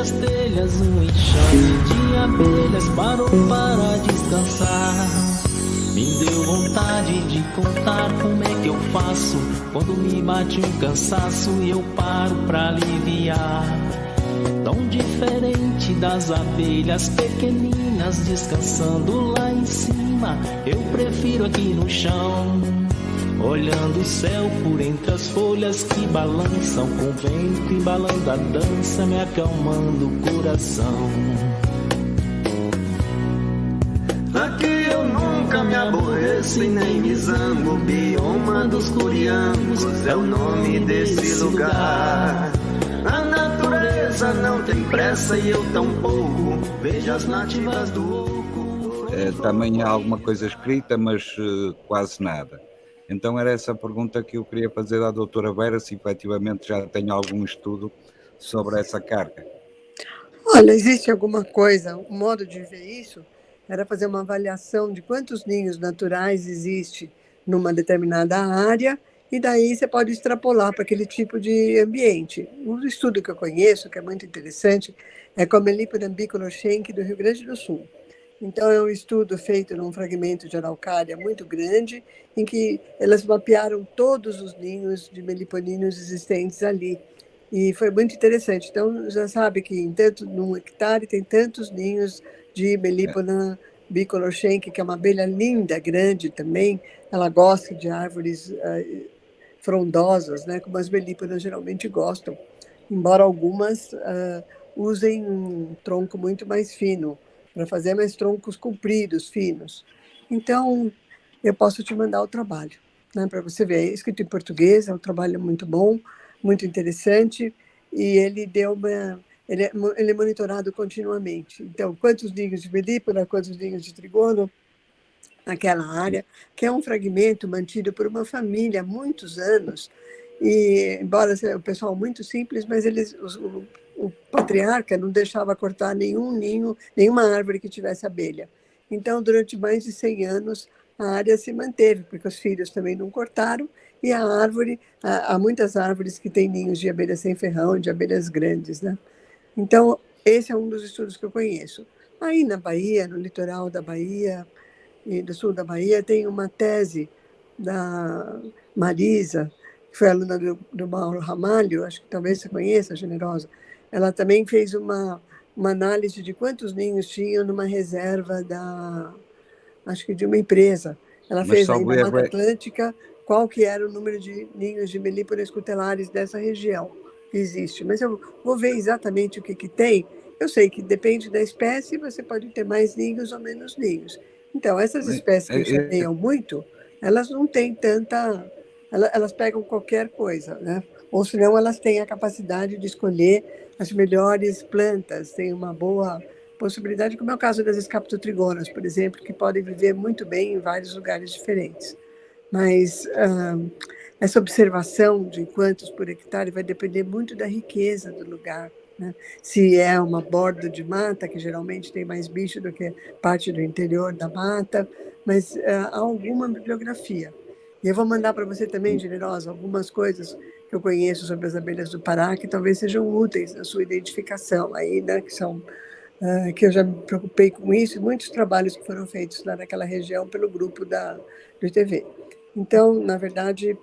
as telhas, um enxame de abelhas parou para descansar. Me deu vontade de contar como é que eu faço quando me bate um cansaço e eu paro pra aliviar. Tão diferente das abelhas pequeninas descansando lá em cima, eu prefiro aqui no chão, olhando o céu por entre as folhas que balançam, com o vento embalando a dança, me acalmando o coração. Aqui eu nunca me aborreço e nem me zango. Bioma dos Curiangos é o nome desse lugar. A natureza não tem pressa e eu tampouco vejo as nativas do oco. Também há alguma coisa escrita, mas quase nada. Então era essa pergunta que eu queria fazer à doutora Vera, se efetivamente já tem algum estudo sobre essa carga. Olha, existe alguma coisa, um modo de ver isso era fazer uma avaliação de quantos ninhos naturais existe numa determinada área, e daí você pode extrapolar para aquele tipo de ambiente. Um estudo que eu conheço, que é muito interessante, é com a Melípona bicolor-schenck do Rio Grande do Sul. Então, é um estudo feito num fragmento de araucária muito grande, em que elas mapearam todos os ninhos de meliponinos existentes ali. E foi muito interessante. Então, já sabe que num hectare tem tantos ninhos de Melipona bicolor-schenck, que é uma abelha linda, grande também. Ela gosta de árvores frondosas, né, como as melíponas geralmente gostam, embora algumas usem um tronco muito mais fino para fazer, mais troncos compridos, finos. Então, eu posso te mandar o trabalho, né, para você ver. É escrito em português, é um trabalho muito bom, muito interessante, e ele é monitorado continuamente. Então, quantos ninhos de melípona, quantos ninhos de trigono naquela área, que é um fragmento mantido por uma família há muitos anos, e embora seja um pessoal muito simples, mas o patriarca não deixava cortar nenhum ninho, nenhuma árvore que tivesse abelha. Então, durante mais de 100 anos, a área se manteve, porque os filhos também não cortaram, e a árvore, há muitas árvores que têm ninhos de abelha sem ferrão, de abelhas grandes, né? Então, esse é um dos estudos que eu conheço. Aí na Bahia, no litoral da Bahia e do sul da Bahia, tem uma tese da Marisa, que foi aluna do Mauro Ramalho, acho que talvez você conheça, Generosa. Ela também fez uma análise de quantos ninhos tinham numa reserva acho que de uma empresa. Ela fez aí na Mata Atlântica qual que era o número de ninhos de melíponas cutelares dessa região que existe. Mas eu vou ver exatamente o que tem. Eu sei que depende da espécie, você pode ter mais ninhos ou menos ninhos. Então, essas espécies que chameiam muito, elas não têm tanta... Elas pegam qualquer coisa, né? Ou senão elas têm a capacidade de escolher as melhores plantas, têm uma boa possibilidade, como é o caso das escaptotrigonas, por exemplo, que podem viver muito bem em vários lugares diferentes. Mas essa observação de quantos por hectare vai depender muito da riqueza do lugar, né? Se é uma borda de mata, que geralmente tem mais bicho do que parte do interior da mata, mas há alguma bibliografia. E eu vou mandar para você também, Generosa, algumas coisas que eu conheço sobre as abelhas do Pará, que talvez sejam úteis na sua identificação, aí, né, que eu já me preocupei com isso, e muitos trabalhos que foram feitos lá naquela região pelo grupo do ITV. Então, na verdade,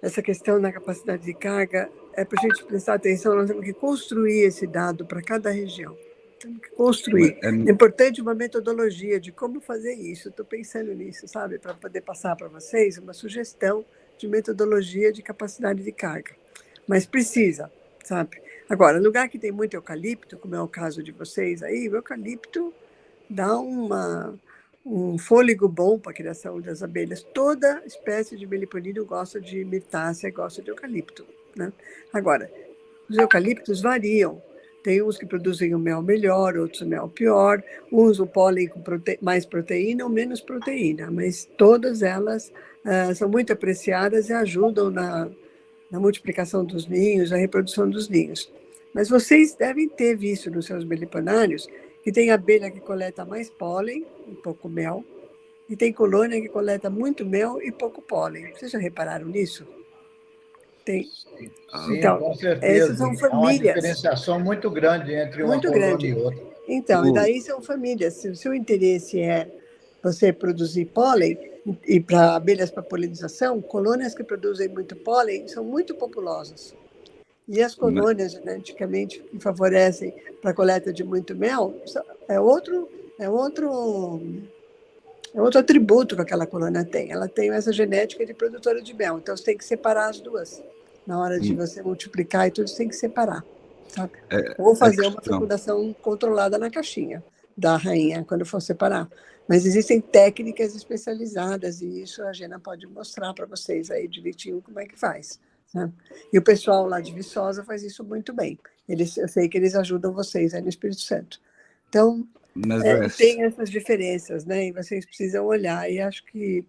essa questão da capacidade de carga é para a gente prestar atenção, nós temos que construir esse dado para cada região. Temos que construir. É importante uma metodologia de como fazer isso. Estou pensando nisso, sabe, para poder passar para vocês uma sugestão de metodologia de capacidade de carga. Mas precisa, sabe? Agora, lugar que tem muito eucalipto, como é o caso de vocês aí, o eucalipto dá um fôlego bom para a criação das abelhas. Toda espécie de meliponino gosta de mirtácea, gosta de eucalipto, né? Agora, os eucaliptos variam. Tem uns que produzem o mel melhor, outros o mel pior, uns o pólen com mais proteína ou menos proteína, mas todas elas são muito apreciadas e ajudam na multiplicação dos ninhos, na reprodução dos ninhos. Mas vocês devem ter visto nos seus meliponários que tem abelha que coleta mais pólen e pouco mel, e tem colônia que coleta muito mel e pouco pólen. Vocês já repararam nisso? Tem. Sim, Então, com essas certeza. são Há uma famílias, diferenciação muito grande entre uma muito colônia grande. e outra. Então, e daí são famílias. Se o seu interesse é você produzir pólen e para abelhas para polinização, colônias que produzem muito pólen são muito populosas. E as colônias geneticamente que favorecem para a coleta de muito mel é outro, é outro, é outro atributo que aquela colônia tem. Ela tem essa genética de produtora de mel. Então, você tem que separar as duas. Na hora de você multiplicar e tudo, você tem que separar. Sabe? Ou fazer uma fecundação controlada na caixinha da rainha, quando for separar. Mas existem técnicas especializadas, e isso a Gena pode mostrar para vocês aí direitinho como é que faz. Né? E o pessoal lá de Viçosa faz isso muito bem. Eu sei que eles ajudam vocês aí no Espírito Santo. Então, tem essas diferenças, né? E vocês precisam olhar. E acho que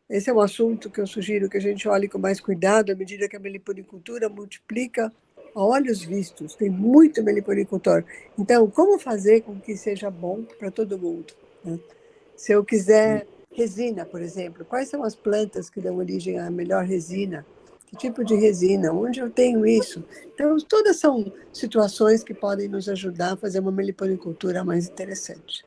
esse é um assunto que eu sugiro que a gente olhe com mais cuidado à medida que a meliponicultura multiplica a olhos vistos. Tem muito meliponicultor. Então, como fazer com que seja bom para todo mundo? Né? Se eu quiser resina, por exemplo, quais são as plantas que dão origem à melhor resina? Que tipo de resina? Onde eu tenho isso? Então, todas são situações que podem nos ajudar a fazer uma meliponicultura mais interessante.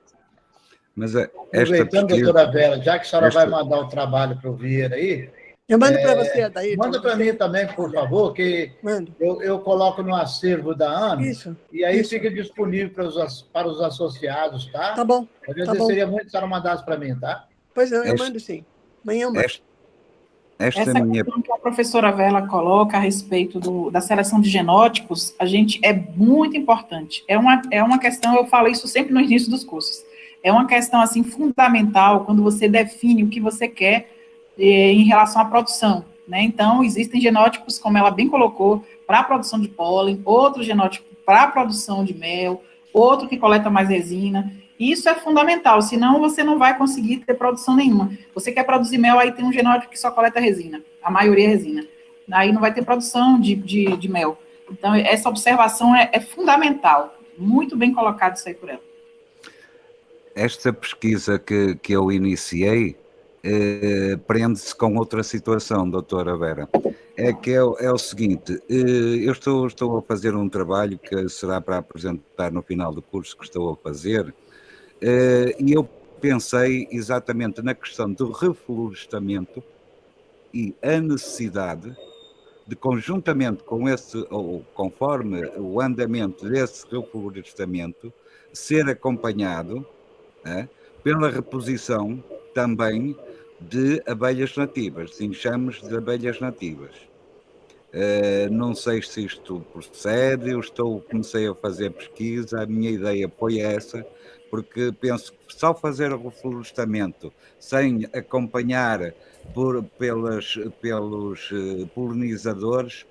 Mas aproveitando, doutora Vera, já que a senhora vai mandar o trabalho para o Vieira aí... Eu mando para você, Adair. Manda para mim também, por favor, que eu coloco no acervo da Ana, e aí fica disponível para os associados, tá? Tá bom. Seria muito se ela mandasse para mim, tá? Pois não, eu mando sim. Amanhã eu mando. Essa questão que a professora Vera coloca a respeito da seleção de genótipos, é muito importante. É uma questão, eu falo isso sempre no início dos cursos, é uma questão, assim, fundamental quando você define o que você quer em relação à produção, né? Então, existem genótipos, como ela bem colocou, para a produção de pólen, outro genótipo para a produção de mel, outro que coleta mais resina. Isso é fundamental, senão você não vai conseguir ter produção nenhuma. Você quer produzir mel, aí tem um genótipo que só coleta resina, a maioria é resina. Aí não vai ter produção de mel. Então, essa observação é fundamental. Muito bem colocado isso aí por ela. Esta pesquisa que eu iniciei prende-se com outra situação, doutora Vera. É o seguinte, eu estou a fazer um trabalho que será para apresentar no final do curso que estou a fazer, e eu pensei exatamente na questão do reflorestamento e a necessidade de, conjuntamente com ou conforme o andamento desse reflorestamento, ser acompanhado pela reposição também de abelhas nativas, de enxames de abelhas nativas. Não sei se isto procede, comecei a fazer pesquisa, a minha ideia foi essa, porque penso que só fazer o reflorestamento sem acompanhar pelos polinizadores,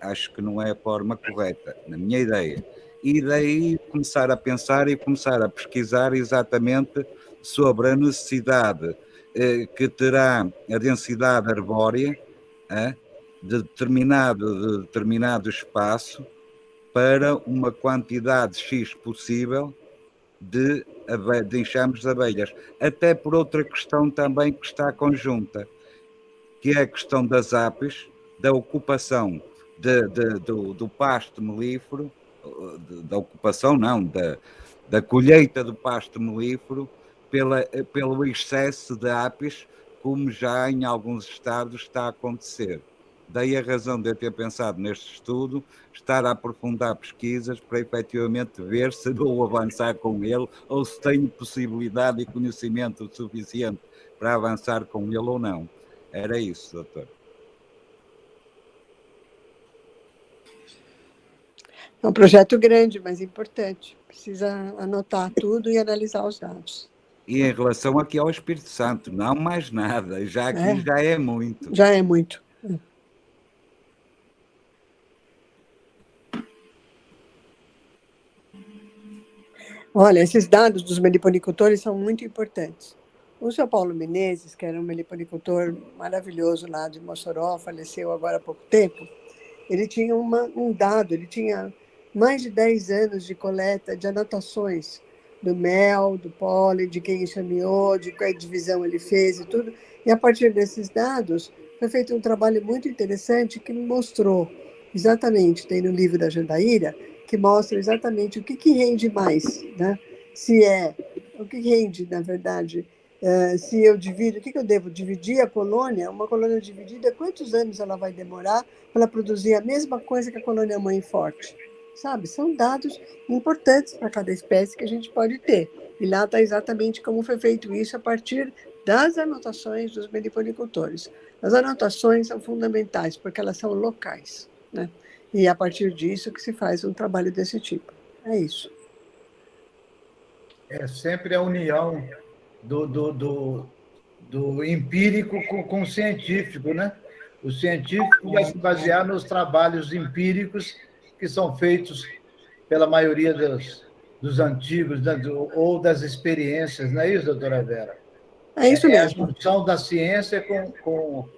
acho que não é a forma correta, na minha ideia. E daí começar a pensar e começar a pesquisar exatamente sobre a necessidade que terá a densidade arbórea de determinado espaço para uma quantidade X possível de enxames de abelhas. Até por outra questão também que está conjunta, que é a questão das apes, da ocupação do pasto melífero, da colheita do pasto melífero pelo excesso de apes, como já em alguns estados está a acontecer. Daí a razão de eu ter pensado neste estudo, estar a aprofundar pesquisas para efetivamente ver se vou avançar com ele ou se tenho possibilidade e conhecimento suficiente para avançar com ele ou não. Era isso, doutor. É um projeto grande, mas importante. Precisa anotar tudo e analisar os dados. E em relação aqui ao Espírito Santo, não mais nada. Já aqui já é muito. Já é muito. Olha, esses dados dos meliponicultores são muito importantes. O seu Paulo Menezes, que era um meliponicultor maravilhoso lá de Mossoró, faleceu agora há pouco tempo, ele tinha um dado, ele tinha mais de 10 anos de coleta de anotações do mel, do pólen, de quem enxameou, de qual divisão ele fez e tudo. E a partir desses dados, foi feito um trabalho muito interessante que me mostrou exatamente, tem no livro da Jandaíra, que mostra exatamente o que rende mais, né? Se é, o que rende, na verdade, se eu divido, o que eu devo dividir a colônia, uma colônia dividida, quantos anos ela vai demorar para ela produzir a mesma coisa que a colônia mãe forte? Sabe? São dados importantes para cada espécie que a gente pode ter. E lá está exatamente como foi feito isso a partir das anotações dos meliponicultores. As anotações são fundamentais, porque elas são locais, né? E é a partir disso que se faz um trabalho desse tipo. É isso. É sempre a união do empírico com o científico, né? O científico vai se basear nos trabalhos empíricos que são feitos pela maioria dos antigos, ou das experiências, não é isso, doutora Vera? É isso mesmo. É a junção da ciência com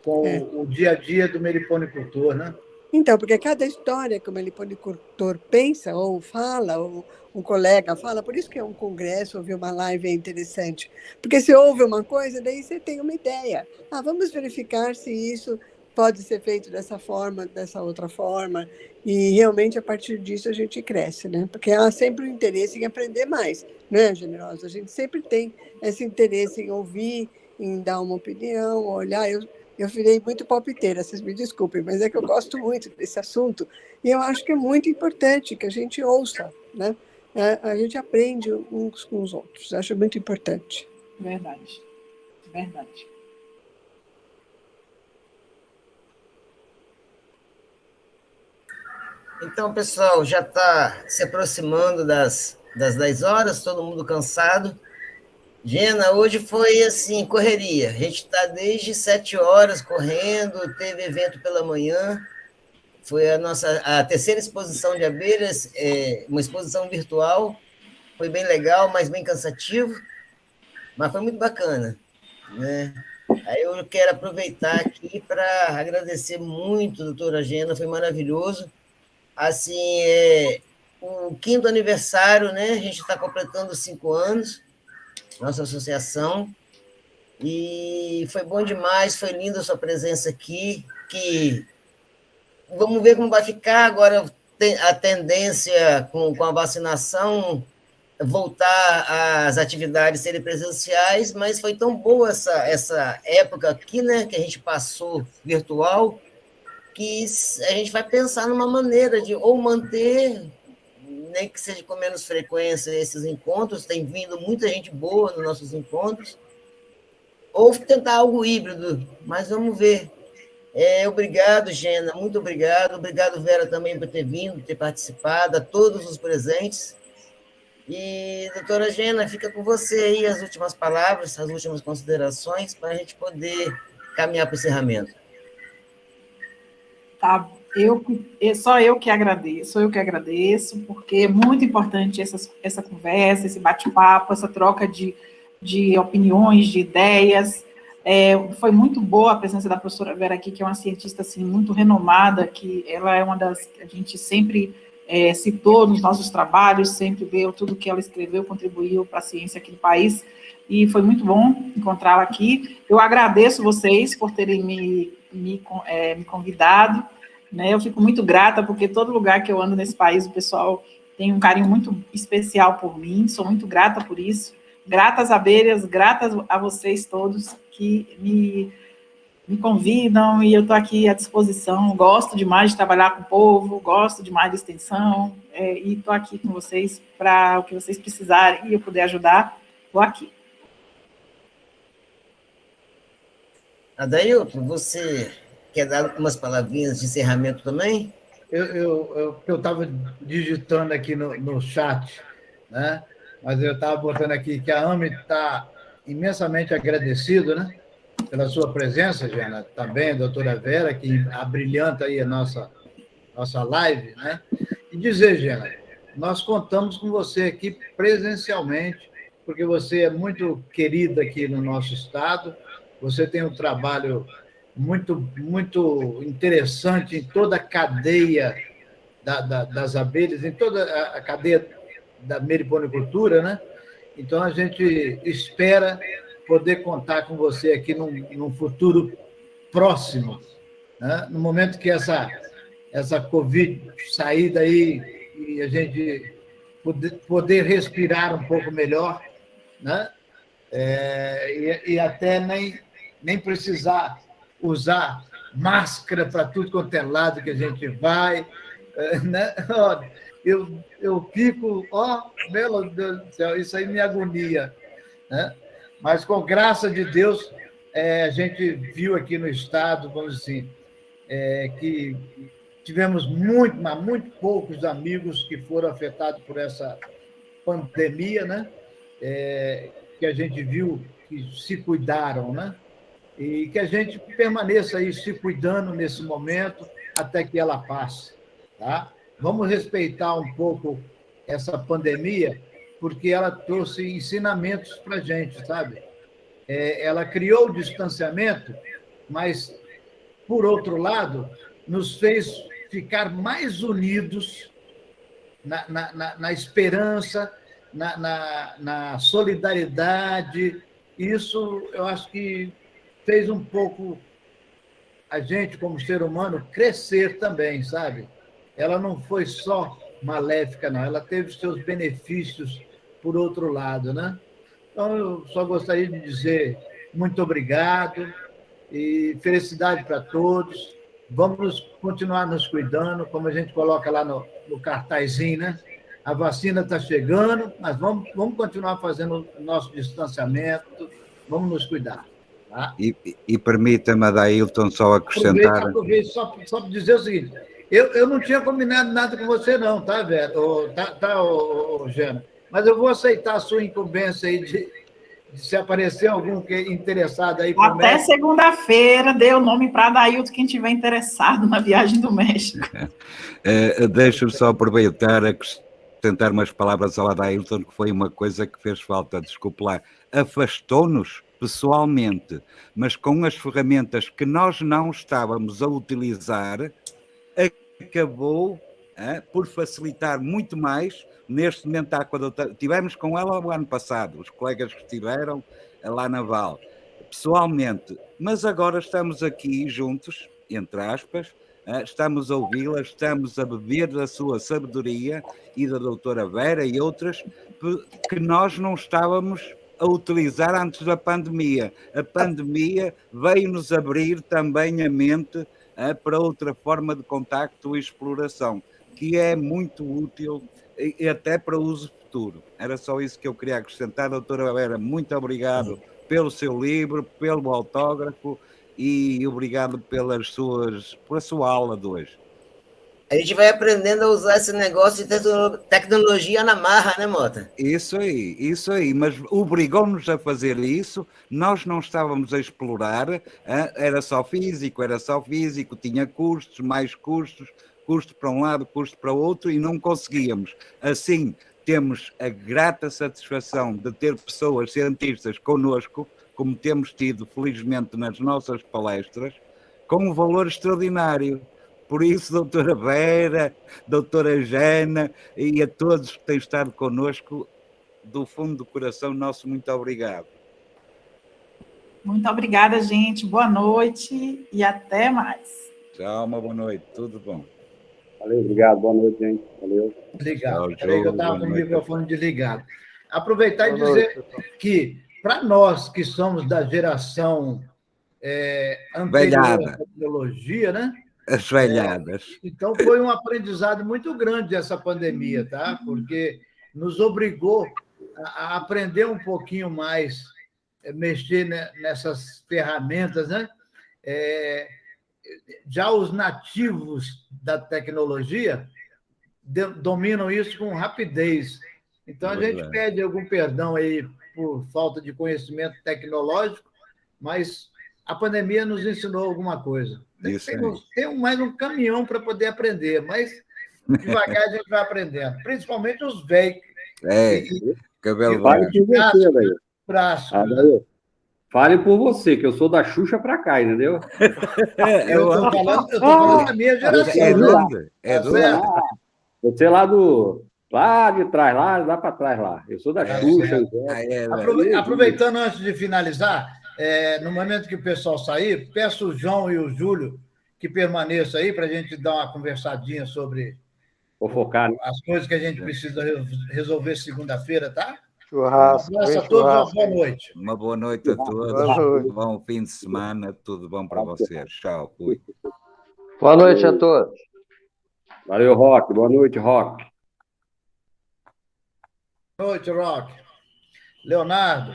o dia a dia do meliponicultor, né? Então, porque cada história que o meliponicultor pensa ou fala, ou um colega fala, por isso que é um congresso, ouvir uma live é interessante. Porque você ouve uma coisa, daí você tem uma ideia. Vamos verificar se isso pode ser feito dessa forma, dessa outra forma. E realmente, a partir disso, a gente cresce, né? Porque há sempre o interesse em aprender mais, né, Generosa? A gente sempre tem esse interesse em ouvir, em dar uma opinião, olhar. Eu virei muito palpiteira, vocês me desculpem, mas é que eu gosto muito desse assunto e eu acho que é muito importante que a gente ouça, né? A gente aprende uns com os outros, eu acho muito importante. Verdade, verdade. Então, pessoal, já está se aproximando das 10 horas, todo mundo cansado. Gena, hoje foi assim, correria. A gente está desde 7 horas correndo, teve evento pela manhã. Foi a terceira exposição de abelhas, uma exposição virtual. Foi bem legal, mas bem cansativo. Mas foi muito bacana, né? Aí eu quero aproveitar aqui para agradecer muito, doutora Gena, foi maravilhoso. Assim, o 5º aniversário, né? A gente está completando 5 anos. Nossa associação, e foi bom demais, foi linda a sua presença aqui, que vamos ver como vai ficar agora a tendência com a vacinação, voltar às atividades serem presenciais, mas foi tão boa essa época aqui, né, que a gente passou virtual, que a gente vai pensar numa maneira de ou manter, nem que seja com menos frequência, esses encontros, tem vindo muita gente boa nos nossos encontros, ou tentar algo híbrido, mas vamos ver. Obrigado, Gena, muito obrigado. Obrigado, Vera, também por ter vindo, ter participado, a todos os presentes. E, doutora Gena, fica com você aí as últimas palavras, as últimas considerações, para a gente poder caminhar para o encerramento. Tá. Só eu que agradeço, porque é muito importante essa conversa, esse bate-papo, essa troca de opiniões, de ideias. Foi muito boa a presença da professora Vera aqui, que é uma cientista assim, muito renomada, que ela é uma das que a gente sempre citou nos nossos trabalhos, sempre viu tudo que ela escreveu, contribuiu para a ciência aqui do país, e foi muito bom encontrá-la aqui. Eu agradeço vocês por terem me convidado, né? Eu fico muito grata, porque todo lugar que eu ando nesse país, o pessoal tem um carinho muito especial por mim, sou muito grata por isso. Gratas abelhas, gratas a vocês todos que me convidam, e eu estou aqui à disposição. Gosto demais de trabalhar com o povo, gosto demais de extensão, e estou aqui com vocês para o que vocês precisarem e eu puder ajudar, estou aqui. Adailton, você quer dar umas palavrinhas de encerramento também? Eu estava digitando aqui no chat, né? Mas eu estava botando aqui que a AME está imensamente agradecido, né? Pela sua presença, Gena, também a doutora Vera, que abrilhanta aí a nossa live, né? E dizer, Gena, nós contamos com você aqui presencialmente, porque você é muito querida aqui no nosso estado, você tem um trabalho muito, muito interessante em toda a cadeia das abelhas, em toda a cadeia da meliponicultura, né? Então, a gente espera poder contar com você aqui num futuro próximo, né? No momento que essa Covid sair daí e a gente poder respirar um pouco melhor, né? E até nem precisar usar máscara para tudo quanto é lado que a gente vai, né? Eu fico, meu Deus do céu, isso aí me agonia, né? Mas, com graça de Deus, a gente viu aqui no Estado, vamos dizer assim, que tivemos mas muito poucos amigos que foram afetados por essa pandemia, né? Que a gente viu que se cuidaram, né? E que a gente permaneça aí se cuidando nesse momento até que ela passe, tá? Vamos respeitar um pouco essa pandemia, porque ela trouxe ensinamentos para a gente, sabe? Ela criou o distanciamento, mas, por outro lado, nos fez ficar mais unidos na esperança, na solidariedade. Isso, eu acho que fez um pouco a gente, como ser humano, crescer também, sabe? Ela não foi só maléfica, não. Ela teve seus benefícios por outro lado, né? Então, eu só gostaria de dizer muito obrigado e felicidade para todos. Vamos continuar nos cuidando, como a gente coloca lá no cartazinho, né? A vacina está chegando, mas vamos continuar fazendo o nosso distanciamento, vamos nos cuidar. Tá? E permita-me, Adailton, só acrescentar... Aproveito só para dizer o seguinte, eu não tinha combinado nada com você não, tá, Vera? Jana? Mas eu vou aceitar a sua incumbência aí de se aparecer algum que é interessado aí. Até segunda-feira, dê o nome para Adailton, quem estiver interessado na viagem do México. Deixa-me só aproveitar, acrescentar umas palavras ao Adailton, que foi uma coisa que fez falta, desculpe lá, afastou-nos pessoalmente, mas com as ferramentas que nós não estávamos a utilizar, acabou por facilitar muito mais. Neste momento, tivemos com ela o ano passado, os colegas que estiveram lá na Val, pessoalmente, mas agora estamos aqui juntos, entre aspas, estamos a ouvi-la, estamos a beber da sua sabedoria e da doutora Vera e outras que nós não estávamos a utilizar antes da pandemia. A pandemia veio-nos abrir também a mente para outra forma de contacto e exploração, que é muito útil e até para uso futuro. Era só isso que eu queria acrescentar. Doutora Vera, muito obrigado pelo seu livro, pelo autógrafo e obrigado pela sua aula de hoje. A gente vai aprendendo a usar esse negócio de tecnologia na marra, né, Mota? Isso aí, mas obrigou-nos a fazer isso, nós não estávamos a explorar, era só físico, tinha custos, mais custos, custo para um lado, custo para o outro, e não conseguíamos. Assim, temos a grata satisfação de ter pessoas cientistas connosco, como temos tido, felizmente, nas nossas palestras, com um valor extraordinário. Por isso, doutora Vera, doutora Jana e a todos que têm estado connosco, do fundo do coração, nosso muito obrigado. Muito obrigada, gente. Boa noite e até mais. Tchau, uma boa noite. Tudo bom. Valeu, obrigado. Boa noite, gente. Valeu. Obrigado. Peraí que eu estava com o microfone desligado. Aproveitar e dizer que, para nós que somos da geração anterior à tecnologia, né? As velhadas. Então, foi um aprendizado muito grande essa pandemia, tá? Porque nos obrigou a aprender um pouquinho mais, mexer nessas ferramentas, né? Já os nativos da tecnologia dominam isso com rapidez. Então, a gente pede algum perdão aí por falta de conhecimento tecnológico, mas a pandemia nos ensinou alguma coisa. Tem mais um caminhão para poder aprender, mas devagar a gente vai aprendendo. Principalmente os velhos. Cabelo Fale por você, velho. Fale por você, que eu sou da Xuxa para cá, entendeu? Eu tô falando da minha geração. Você lá de trás, lá para trás lá. Eu sou da Xuxa. Aproveitando antes de finalizar, No momento que o pessoal sair, peço o João e o Júlio que permaneçam aí para a gente dar uma conversadinha sobre as coisas que a gente precisa resolver segunda-feira, tá? Churrasco. Um abraço a todos, uma boa noite. Uma boa noite a todos. Bom fim de semana, tudo bom para vocês. Tchau, fui. Boa noite a todos. Valeu, Rock. Boa noite, Rock. Boa noite, Rock. Leonardo,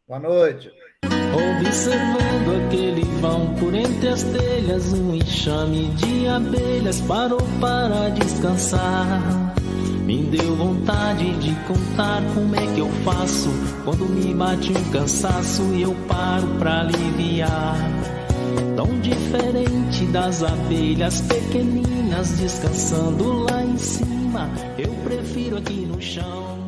boa noite. Observando aquele vão por entre as telhas, um enxame de abelhas parou para descansar. Me deu vontade de contar como é que eu faço quando me bate um cansaço e eu paro pra aliviar. Tão diferente das abelhas pequeninas descansando lá em cima, eu prefiro aqui no chão.